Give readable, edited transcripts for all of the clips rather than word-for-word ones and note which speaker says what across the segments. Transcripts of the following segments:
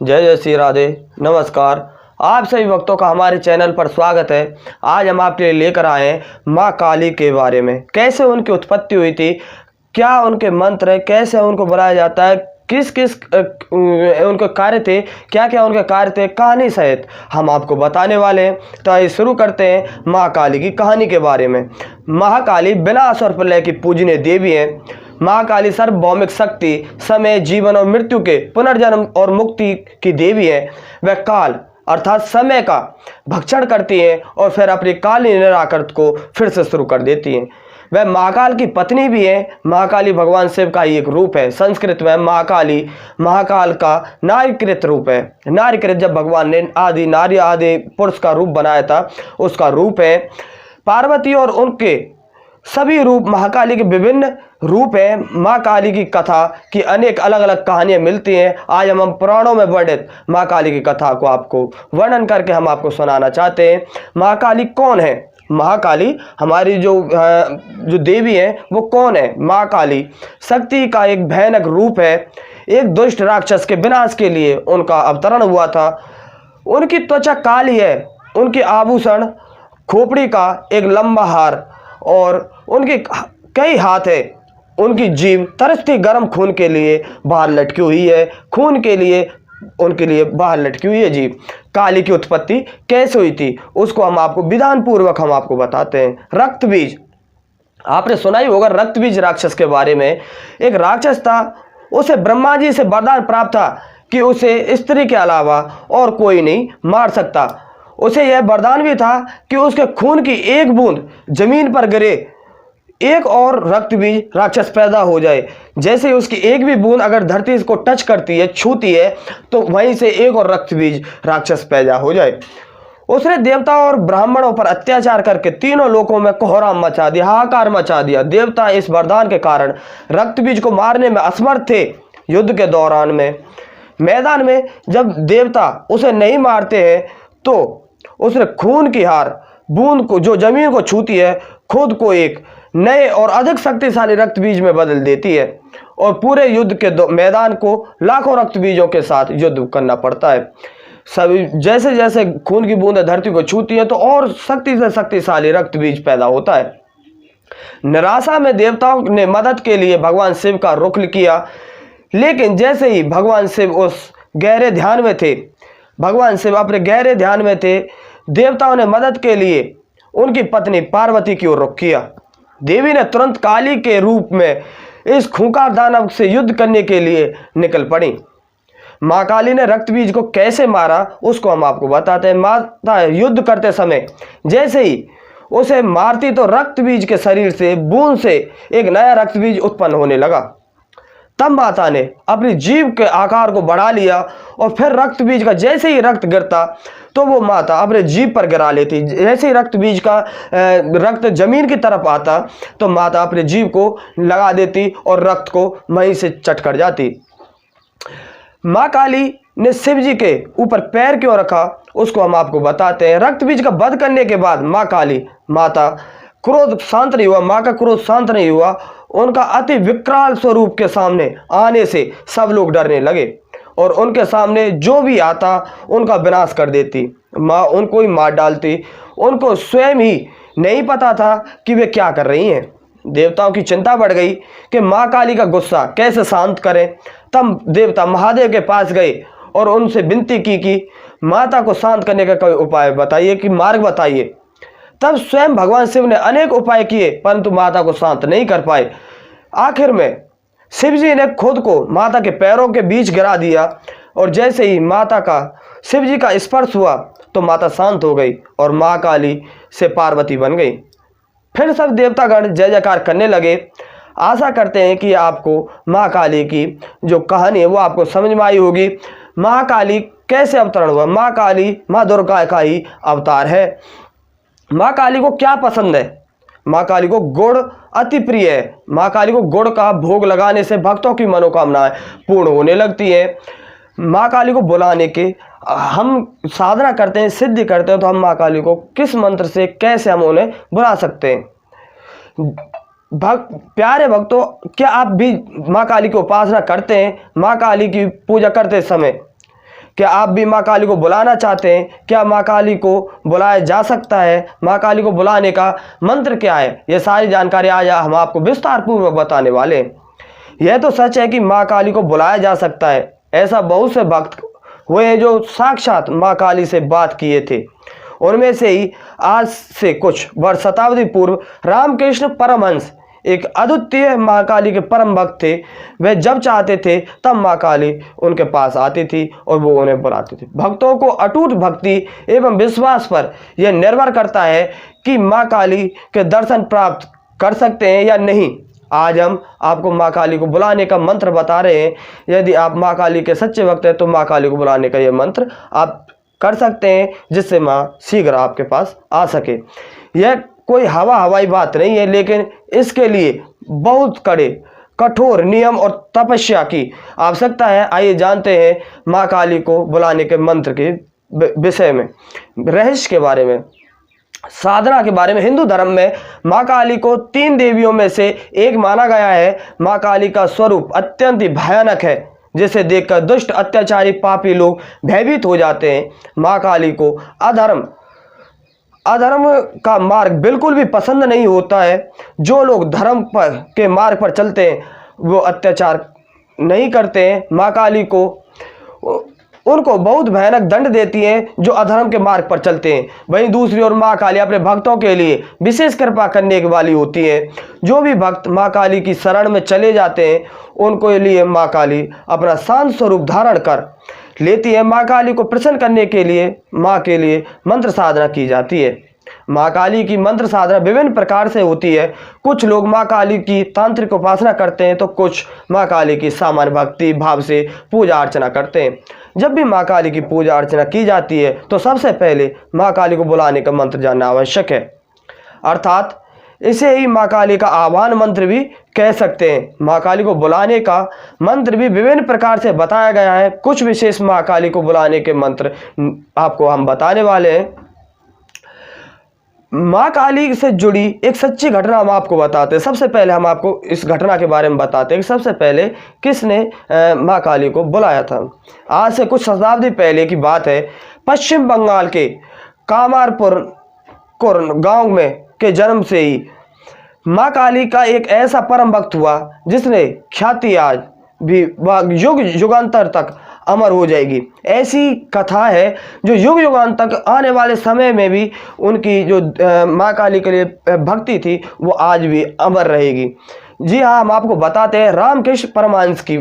Speaker 1: जय जय श्री राधे। नमस्कार, आप सभी भक्तों का हमारे चैनल पर स्वागत है। आज हम आपके लिए लेकर आए हैं माँ काली के बारे में, कैसे उनकी उत्पत्ति हुई थी, क्या उनके मंत्र है, कैसे उनको बुलाया जाता है, किस किस उनके कार्य थे, क्या क्या उनके कार्य थे, कहानी सहित हम आपको बताने वाले हैं। तो आइए शुरू करते हैं माँ काली की कहानी के बारे में। महाकाली विनाश और प्रलय की पूजनीय देवी हैं। माँ काली सार्वभौमिक शक्ति, समय, जीवन और मृत्यु के पुनर्जन्म और मुक्ति की देवी है। वह काल अर्थात समय का भक्षण करती हैं और फिर अपनी काली निराकृत को फिर से शुरू कर देती हैं। वह महाकाल की पत्नी भी है। महाकाली भगवान शिव का ही एक रूप है। संस्कृत में महाकाली महाकाल का नारीकृत रूप है। नारीकृत जब भगवान ने आदि नारी आदि पुरुष का रूप बनाया था, उसका रूप है। पार्वती और उनके सभी रूप महाकाली के विभिन्न रूप हैं। माँ काली की कथा की अनेक अलग अलग कहानियां मिलती हैं। आज हम पुराणों में वर्णित माँ काली की कथा को आपको वर्णन करके हम आपको सुनाना चाहते हैं। माँ काली कौन है? महाकाली हमारी जो देवी है वो कौन है? माँ काली शक्ति का एक भयानक रूप है। एक दुष्ट राक्षस के विनाश के लिए उनका अवतरण हुआ था। उनकी त्वचा काली है। उनके आभूषण खोपड़ी का एक लंबा हार और उनके कई हाथ है। उनकी जीभ तरसती गर्म खून के लिए बाहर लटकी हुई है। खून के लिए उनके लिए बाहर लटकी हुई है जीभ। काली की उत्पत्ति कैसे हुई थी उसको हम आपको विधान पूर्वक हम आपको बताते हैं। रक्त बीज, आपने सुना ही होगा रक्त बीज राक्षस के बारे में। एक राक्षस था, उसे ब्रह्मा जी से वरदान प्राप्त था कि उसे स्त्री के अलावा और कोई नहीं मार सकता। उसे यह वरदान भी था कि उसके खून की एक बूंद जमीन पर गिरे, एक और रक्त बीज राक्षस पैदा हो जाए। जैसे ही उसकी एक भी बूंद अगर धरती को टच करती है, छूती है, तो वहीं से एक और रक्त बीज राक्षस पैदा हो जाए। उसने देवताओं और ब्राह्मणों पर अत्याचार करके तीनों लोकों में कोहराम मचा दिया, हाहाकार मचा दिया। देवता इस वरदान के कारण रक्त बीज को मारने में असमर्थ थे। युद्ध के दौरान में मैदान में जब देवता उसे नहीं मारते हैं तो उसने खून की हार बूंद को जो जमीन को छूती है, खुद को एक नए और अधिक शक्तिशाली रक्त बीज में बदल देती है और पूरे युद्ध के मैदान को लाखों रक्त बीजों के साथ युद्ध करना पड़ता है। सभी जैसे जैसे खून की बूंदें धरती को छूती हैं तो और शक्ति से शक्तिशाली रक्त बीज पैदा होता है। निराशा में देवताओं ने मदद के लिए भगवान शिव का रुख किया, लेकिन जैसे ही भगवान शिव उस गहरे ध्यान में थे, भगवान शिव अपने गहरे ध्यान में थे, देवताओं ने मदद के लिए उनकी पत्नी पार्वती की ओर रुख किया। देवी ने तुरंत काली के रूप में इस खूंखार दानव से युद्ध करने के लिए निकल पड़ी। माँ काली ने रक्त बीज को कैसे मारा उसको हम आपको बताते हैं। माता युद्ध करते समय जैसे ही उसे मारती तो रक्त बीज के शरीर से बूंद से एक नया रक्त बीज उत्पन्न होने लगा। तब माता ने अपनी जीभ के आकार को बढ़ा लिया और फिर रक्त बीज का जैसे ही रक्त गिरता तो वो माता अपने जीभ पर गिरा लेती। जैसे ही रक्त बीज का रक्त जमीन की तरफ आता तो माता अपने जीभ को लगा देती और रक्त को वहीं से चट कर जाती। माँ काली ने शिव जी के ऊपर पैर क्यों रखा उसको हम आपको बताते हैं। रक्त बीज का वध करने के बाद माँ काली माता क्रोध शांत नहीं हुआ। माँ का क्रोध शांत नहीं हुआ। उनका अति विकराल स्वरूप के सामने आने से सब लोग डरने लगे और उनके सामने जो भी आता उनका विनाश कर देती। माँ उनको ही मार डालती। उनको स्वयं ही नहीं पता था कि वे क्या कर रही हैं। देवताओं की चिंता बढ़ गई कि माँ काली का गुस्सा कैसे शांत करें। तब देवता महादेव के पास गए और उनसे विनती की कि माता को शांत करने का कोई उपाय बताइए, कि मार्ग बताइए। तब स्वयं भगवान शिव ने अनेक उपाय किए परंतु माता को शांत नहीं कर पाए। आखिर में शिव जी ने खुद को माता के पैरों के बीच गिरा दिया और जैसे ही माता का शिव जी का स्पर्श हुआ तो माता शांत हो गई और माँ काली से पार्वती बन गई। फिर सब देवतागण जय जयकार करने लगे। आशा करते हैं कि आपको माँ काली की जो कहानी है वो आपको समझ में आई होगी। माँ काली कैसे अवतरण हुआ? माँ काली माँ दुर्गा का ही अवतार है। माँ काली को क्या पसंद है? माँ काली को गुड़ अति प्रिय है। माँ काली को गुड़ का भोग लगाने से भक्तों की मनोकामनाएं पूर्ण होने लगती है। माँ काली को बुलाने के हम साधना करते हैं, सिद्धि करते हैं, तो हम माँ काली को किस मंत्र से कैसे हम उन्हें बुला सकते हैं? प्यारे भक्तों, क्या आप भी माँ काली की उपासना करते हैं? माँ काली की पूजा करते समय क्या आप भी माँ काली को बुलाना चाहते हैं? क्या माँ काली को बुलाया जा सकता है? माँ काली को बुलाने का मंत्र क्या है? ये सारी जानकारी आज हम आपको विस्तार पूर्वक बताने वाले हैं। यह तो सच है कि माँ काली को बुलाया जा सकता है। ऐसा बहुत से भक्त हुए हैं जो साक्षात माँ काली से बात किए थे। उनमें से ही आज से कुछ वर्ष शताब्दी पूर्व रामकृष्ण परमहंस एक अद्वितीय माँ काली के परम भक्त थे। वे जब चाहते थे तब माँ काली उनके पास आती थी और वो उन्हें बुलाती थी। भक्तों को अटूट भक्ति एवं विश्वास पर यह निर्भर करता है कि माँ काली के दर्शन प्राप्त कर सकते हैं या नहीं। आज हम आपको माँ काली को बुलाने का मंत्र बता रहे हैं। यदि आप माँ काली के सच्चे भक्त हैं तो माँ काली को बुलाने का यह मंत्र आप कर सकते हैं, जिससे माँ शीघ्र आपके पास आ सके। यह कोई हवाई बात नहीं है, लेकिन इसके लिए बहुत कड़े कठोर नियम और तपस्या की आवश्यकता है। आइए जानते हैं माँ काली को बुलाने के मंत्र के विषय में, रहस्य के बारे में, साधना के बारे में। हिंदू धर्म में माँ काली को 3 देवियों में से एक माना गया है। माँ काली का स्वरूप अत्यंत ही भयानक है, जिसे देखकर दुष्ट अत्याचारी पापी लोग भयभीत हो जाते हैं। माँ काली को अधर्म का मार्ग बिल्कुल भी पसंद नहीं होता है। जो लोग धर्म के मार्ग पर चलते हैं वो अत्याचार नहीं करते हैं। माँ काली को उनको बहुत भयानक दंड देती हैं जो अधर्म के मार्ग पर चलते हैं। वहीं दूसरी ओर माँ काली अपने भक्तों के लिए विशेष कृपा करने वाली होती है। जो भी भक्त माँ काली की शरण में चले जाते हैं उनको लिए माँ काली अपना शांत स्वरूप धारण कर लेती है। माँ काली को प्रसन्न करने के लिए माँ के लिए मंत्र साधना की जाती है। माँ काली की मंत्र साधना विभिन्न प्रकार से होती है। कुछ लोग माँ काली की तांत्रिक उपासना करते हैं तो कुछ माँ काली की सामान्य भक्ति भाव से पूजा अर्चना करते हैं। जब भी माँ काली की पूजा अर्चना की जाती है तो सबसे पहले माँ काली को बुलाने का मंत्र जानना आवश्यक है, अर्थात इसे ही माँ काली का आह्वान मंत्र भी कह सकते हैं। माँ काली को बुलाने का मंत्र भी विभिन्न प्रकार से बताया गया है। कुछ विशेष माँ काली को बुलाने के मंत्र आपको हम बताने वाले हैं। माँ काली से जुड़ी एक सच्ची घटना हम आपको बताते हैं। सबसे पहले हम आपको इस घटना के बारे में बताते हैं कि सबसे पहले किसने माँ काली को बुलाया था। आज से कुछ शताब्दी पहले की बात है। पश्चिम बंगाल के कामारपुर गांव में के जन्म से ही माँ काली का एक ऐसा परम भक्त हुआ जिसने ख्याति आज भी युग युगांतर तक अमर हो जाएगी। ऐसी कथा है जो युग युगांतर तक आने वाले समय में भी उनकी जो माँ काली के लिए भक्ति थी वो आज भी अमर रहेगी। जी हाँ, हम आपको बताते हैं रामकृष्ण परमहंस की।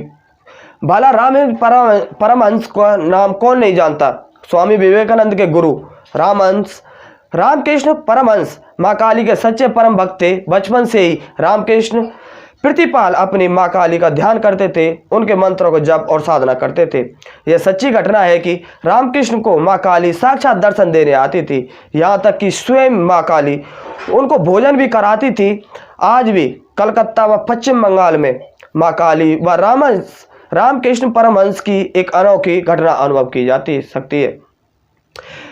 Speaker 1: भला रामकृष्ण परमहंस का नाम कौन नहीं जानता। स्वामी विवेकानंद के गुरु रामकृष्ण परमहंस माँ काली के सच्चे परम भक्त थे। बचपन से ही रामकृष्ण प्रतिपाल अपनी माँ काली का ध्यान करते थे, उनके मंत्रों को जप और साधना करते थे। यह सच्ची घटना है कि रामकृष्ण को माँ काली साक्षात दर्शन देने आती थी। यहाँ तक कि स्वयं माँ काली उनको भोजन भी कराती थी। आज भी कलकत्ता व पश्चिम बंगाल में माँ काली व रामकृष्ण परमहंस की एक अनोखी घटना अनुभव की जाती सकती है।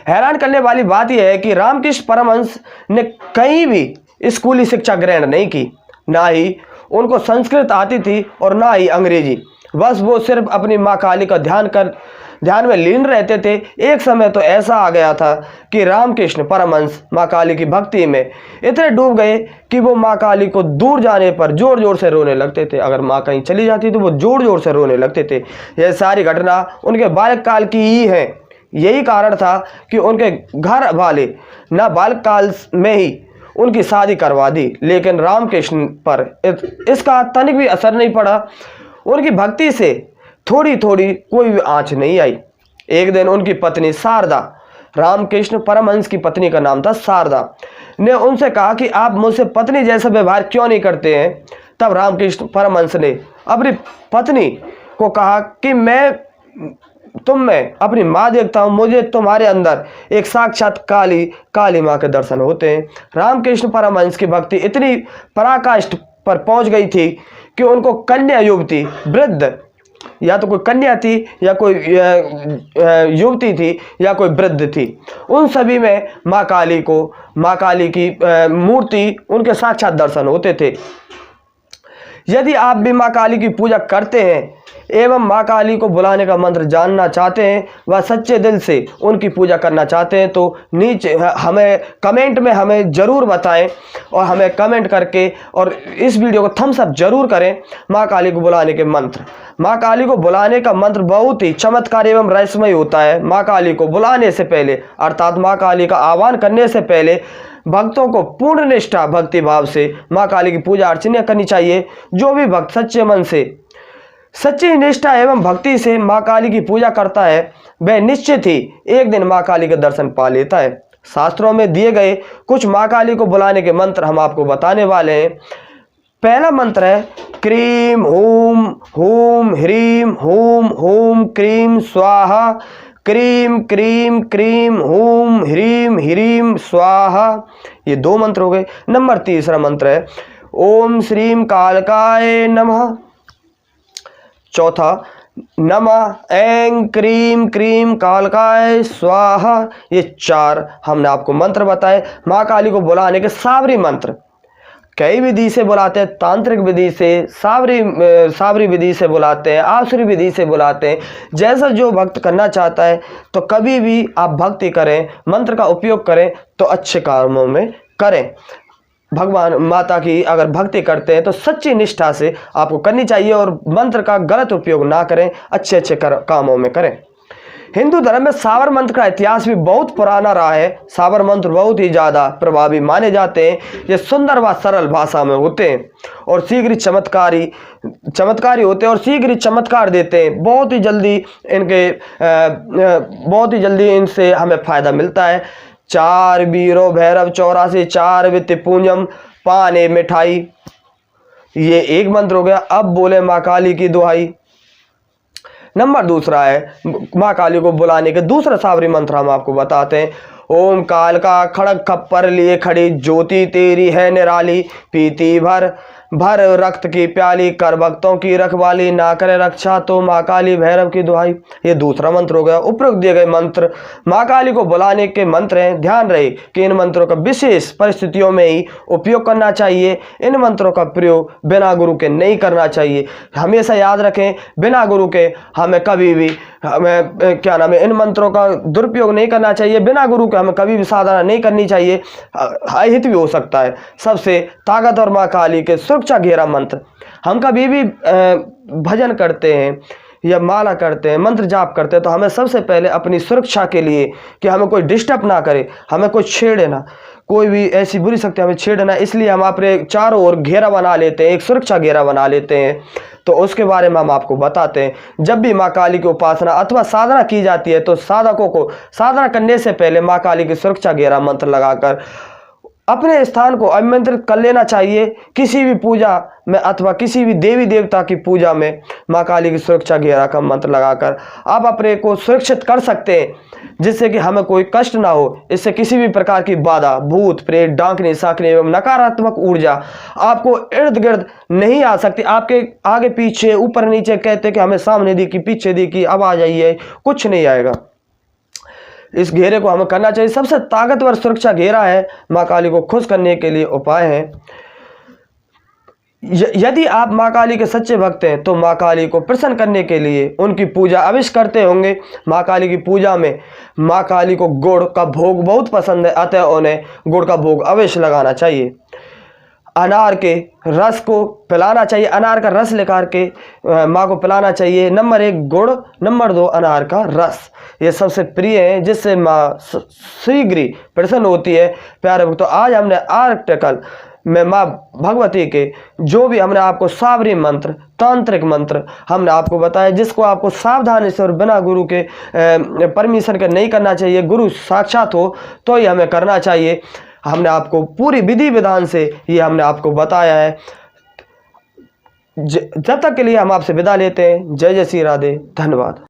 Speaker 1: हैरान करने वाली बात यह है कि रामकृष्ण परमहंस ने कहीं भी स्कूली शिक्षा ग्रहण नहीं की, ना ही उनको संस्कृत आती थी और ना ही अंग्रेजी। बस वो सिर्फ अपनी माँ काली का ध्यान में लीन रहते थे। एक समय तो ऐसा आ गया था कि रामकृष्ण परमहंस माँ काली की भक्ति में इतने डूब गए कि वो माँ काली को दूर जाने पर जोर जोर से रोने लगते थे। अगर माँ कहीं चली जाती तो वो जोर जोर से रोने लगते थे। यह सारी घटना उनके बालक काल की ही है। यही कारण था कि उनके घर वाले न बालक काल में ही उनकी शादी करवा दी, लेकिन रामकृष्ण पर इसका तनिक भी असर नहीं पड़ा। उनकी भक्ति से थोड़ी थोड़ी कोई भी आँच नहीं आई। एक दिन उनकी पत्नी शारदा, रामकृष्ण परमहंस की पत्नी का नाम था शारदा, ने उनसे कहा कि आप मुझसे पत्नी जैसा व्यवहार क्यों नहीं करते हैं। तब रामकृष्ण परमहंस ने अपनी पत्नी को कहा कि मैं तुम में अपनी माँ देखता हूँ, मुझे तुम्हारे अंदर एक साक्षात काली माँ के दर्शन होते हैं। रामकृष्ण परमहंस की भक्ति इतनी पराकाष्ठ पर पहुँच गई थी कि उनको कन्या युवती, वृद्ध, या तो कोई कन्या थी या कोई युवती थी या कोई वृद्ध थी, उन सभी में माँ काली की मूर्ति, उनके साक्षात दर्शन होते थे। यदि आप भी माँ काली की पूजा करते हैं एवं माँ काली को बुलाने का मंत्र जानना चाहते हैं व सच्चे दिल से उनकी पूजा करना चाहते हैं तो नीचे हमें कमेंट में हमें ज़रूर बताएं और हमें कमेंट करके और इस वीडियो को थम्स अप जरूर करें। माँ काली को बुलाने के मंत्र, माँ काली को बुलाने का मंत्र बहुत ही चमत्कार एवं रहस्यमय होता है। माँ काली को बुलाने से पहले अर्थात माँ काली का आह्वान करने से पहले भक्तों को पूर्ण निष्ठा भक्ति भाव से माँ काली की पूजा अर्चना करनी चाहिए। जो भी भक्त सच्चे मन से सच्ची निष्ठा एवं भक्ति से माँ काली की पूजा करता है वह निश्चित ही एक दिन माँ काली के दर्शन पा लेता है। शास्त्रों में दिए गए कुछ माँ काली को बुलाने के मंत्र हम आपको बताने वाले हैं। पहला मंत्र है क्रीम हूम हूम ह्रीम हूम हूम क्रीम स्वाहा, क्रीम क्रीम क्रीम हूम ह्रीम ह्रीम स्वाहा। ये 2 मंत्र हो गए। नंबर 3 मंत्र है ओम श्रीम कालकाय नमः। चौथा नमः ऐं क्रीम क्रीम कालकाय स्वाहा। ये 4 हमने आपको मंत्र बताए माँ काली को बुलाने के सावरी मंत्र। कई विधि से बुलाते हैं, तांत्रिक विधि से, सावरी विधि से बुलाते हैं, आसुरी विधि से बुलाते हैं। जैसा जो भक्त करना चाहता है तो कभी भी आप भक्ति करें, मंत्र का उपयोग करें तो अच्छे कामों में करें। भगवान माता की अगर भक्ति करते हैं तो सच्ची निष्ठा से आपको करनी चाहिए और मंत्र का गलत उपयोग ना करें, अच्छे अच्छे कामों में करें। हिंदू धर्म में सावर मंत्र का इतिहास भी बहुत पुराना रहा है। सावर मंत्र बहुत ही ज़्यादा प्रभावी माने जाते हैं। ये सुंदर व सरल भाषा में होते हैं और शीघ्र चमत्कारी होते हैं और शीघ्र चमत्कार देते हैं। बहुत ही जल्दी इनसे हमें फायदा मिलता है। 4 बीरो भैरव 84 4 वित्त पूंजम पाने मिठाई, ये 1 मंत्र हो गया। अब बोले माँ काली की दुहाई। नंबर 2 है माँ काली को बुलाने के दूसरा सावरी मंत्र हम आपको बताते हैं। ओम काल का खड़ग खप्पर लिए खड़ी ज्योति तेरी है निराली, पीती भर भर रक्त की प्याली, कर भक्तों की रखवाली, ना करे रक्षा तो माँ काली भैरव की दुहाई। ये 2 मंत्र हो गया। उपरोक्त दिए गए मंत्र माँ काली को बुलाने के मंत्र हैं। ध्यान रहे कि इन मंत्रों का विशेष परिस्थितियों में ही उपयोग करना चाहिए। इन मंत्रों का प्रयोग बिना गुरु के नहीं करना चाहिए। हमेशा याद रखें बिना गुरु के हमें कभी भी इन मंत्रों का दुरुपयोग नहीं करना चाहिए। बिना गुरु के हमें कभी भी साधना नहीं करनी चाहिए, अहित भी हो सकता है। सबसे ताकतवर माँ काली के सुरक्षा घेरा मंत्र। हम कभी भी भजन करते हैं या माला करते हैं, मंत्र जाप करते हैं तो हमें सबसे पहले अपनी सुरक्षा के लिए कि हमें कोई डिस्टर्ब ना करे, हमें कोई छेड़े ना, कोई भी ऐसी बुरी शक्ति हमें छेड़े ना, इसलिए हम अपने चारों ओर घेरा बना लेते हैं, एक सुरक्षा घेरा बना लेते हैं। तो उसके बारे में हम आपको बताते हैं। जब भी माँ काली की उपासना अथवा साधना की जाती है तो साधकों को साधना करने से पहले माँ काली की सुरक्षा घेरा मंत्र लगाकर अपने स्थान को आमंत्रित कर लेना चाहिए। किसी भी पूजा में अथवा किसी भी देवी देवता की पूजा में माँ काली की सुरक्षा घेरा का मंत्र लगाकर आप अपने को सुरक्षित कर सकते हैं, जिससे कि हमें कोई कष्ट ना हो। इससे किसी भी प्रकार की बाधा, भूत प्रेत, डांकनी साकनी एवं नकारात्मक ऊर्जा आपको इर्द गिर्द नहीं आ सकती। आपके आगे पीछे ऊपर नीचे कहते कि हमें सामने दिखी पीछे दिखी अब आ जाइए, कुछ नहीं आएगा। इस घेरे को हमें करना चाहिए। सबसे ताकतवर सुरक्षा घेरा है। माँ काली को खुश करने के लिए उपाय हैं। यदि आप माँ काली के सच्चे भक्त हैं तो माँ काली को प्रसन्न करने के लिए उनकी पूजा अवश्य करते होंगे। माँ काली की पूजा में माँ काली को गुड़ का भोग बहुत पसंद है, अतः उन्हें गुड़ का भोग अवश्य लगाना चाहिए। अनार के रस को पिलाना चाहिए, अनार का रस लेकर के माँ को पिलाना चाहिए। नंबर 1 गुड़, नंबर 2 अनार का रस, ये सबसे प्रिय है जिससे माँ शीघ्र प्रसन्न होती है। प्यारे भक्तों, आज हमने आर्टिकल में माँ भगवती के जो भी हमने आपको सावरी मंत्र, तांत्रिक मंत्र हमने आपको बताया, जिसको आपको सावधानी से और बिना गुरु के परमिशन के नहीं करना चाहिए। गुरु साक्षात हो तो ही हमें करना चाहिए। हमने आपको पूरी विधि विधान से ये हमने आपको बताया है। जब तक के लिए हम आपसे विदा लेते हैं। जय जय श्री राधे, धन्यवाद।